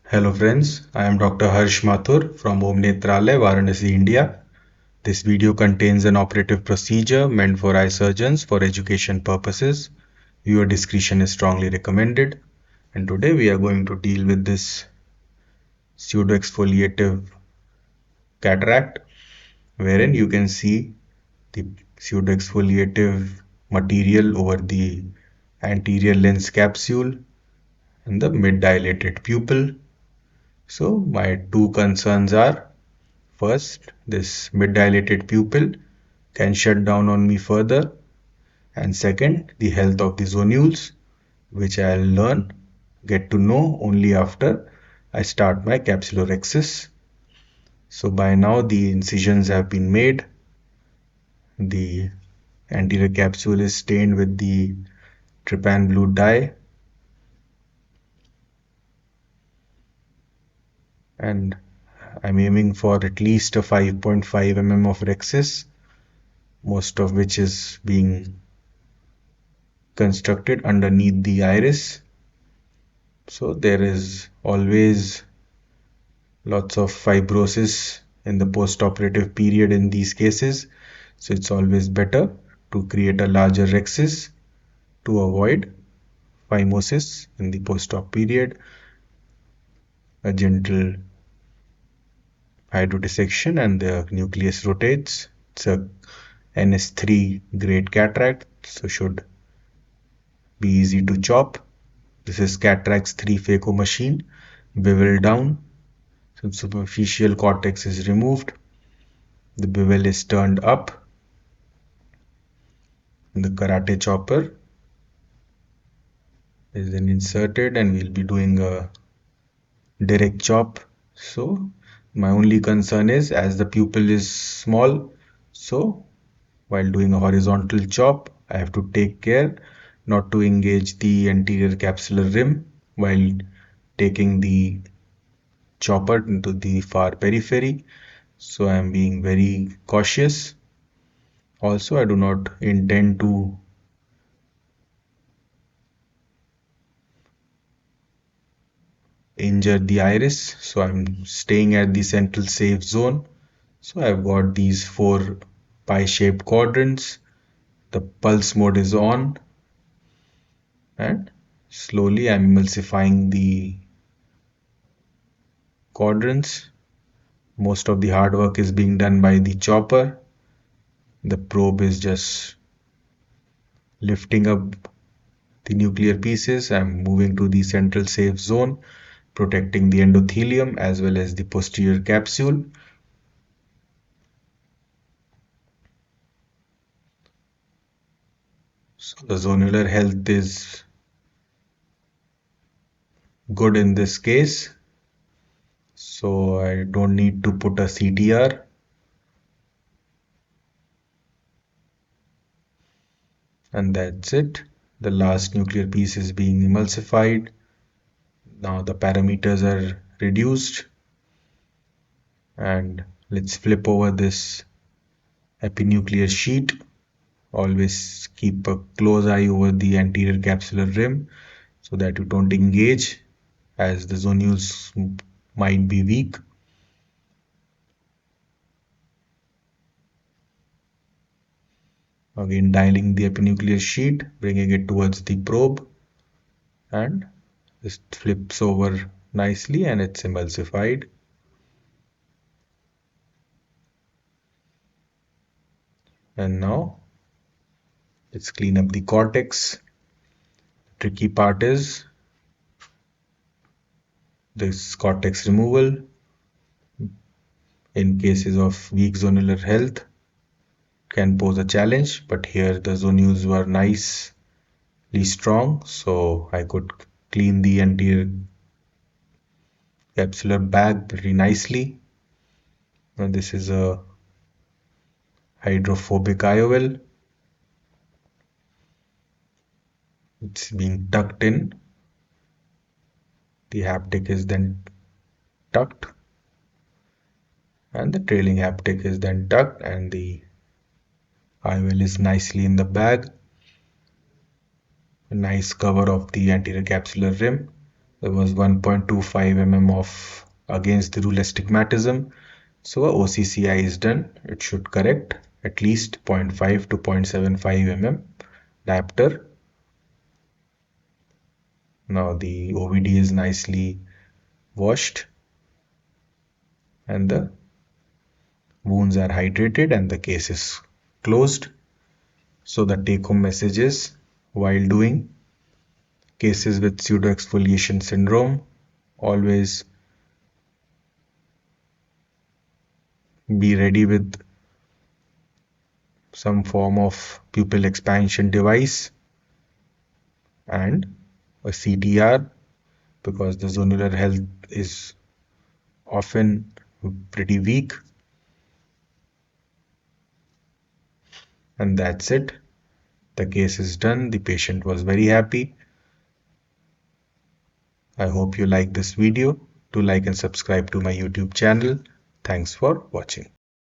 Hello friends, I am Dr. Harsh Mathur from Om Netralaya, Varanasi, India. This video contains an operative procedure meant for eye surgeons for education purposes. Viewer discretion is strongly recommended. And today we are going to deal with this pseudo exfoliative cataract, wherein you can see the pseudo exfoliative material over the anterior lens capsule and the mid dilated pupil. So, my two concerns are: first, this mid-dilated pupil can shut down on me further, and second, the health of the zonules, which I'll get to know only after I start my capsulorhexis. So by now the incisions have been made. The anterior capsule is stained with the trypan blue dye, and I'm aiming for at least a 5.5 mm of rhexis, most of which is being constructed underneath the iris. So there is always lots of fibrosis in the post-operative period in these cases. So it's always better to create a larger rhexis to avoid phimosis in the post-op period. A gentle hydrodissection and the nucleus rotates. It's a NS3 grade cataract, so should be easy to chop. This is Cataract's 3 phaco machine, bevel down. So superficial cortex is removed. The bevel is turned up. And the karate chopper is then inserted, and we'll be doing a direct chop. So my only concern is, as the pupil is small, so while doing a horizontal chop, I have to take care not to engage the anterior capsular rim while taking the chopper into the far periphery. So I am being very cautious. Also, I do not intend to injure the iris, so I'm staying at the central safe zone. So I've got these 4 pie-shaped quadrants. The pulse mode is on, and slowly I'm emulsifying the quadrants. Most of the hard work is being done by the chopper. The probe is just lifting up the nuclear pieces. I'm moving to the central safe zone, protecting the endothelium as well as the posterior capsule. So the zonular health is good in this case, so I don't need to put a CTR. And that's it. The last nuclear piece is being emulsified. Now the parameters are reduced, and let's flip over this epinuclear sheet. Always keep a close eye over the anterior capsular rim so that you don't engage, as the zonules might be weak. Again, dialing the epinuclear sheet, bringing it towards the probe, and this flips over nicely and it's emulsified. And now let's clean up the cortex. The tricky part is this cortex removal in cases of weak zonular health can pose a challenge, but here the zonules were nicely strong, so I could clean the anterior capsular bag very nicely. And this is a hydrophobic IOL. It's being tucked in. The haptic is then tucked, and the trailing haptic is then tucked, and the IOL is nicely in the bag. A nice cover of the anterior capsular rim. There was 1.25 mm of against the rule astigmatism. So a OCCI is done. It should correct at least 0.5 to 0.75 mm diopter. Now the OVD is nicely washed and the wounds are hydrated and the case is closed. So the take home message is, while doing cases with pseudo exfoliation syndrome, always be ready with some form of pupil expansion device and a CTR, because the zonular health is often pretty weak. And that's it. The case is done. The patient was very happy. I hope you like this video. Do like and subscribe to my YouTube channel. Thanks for watching.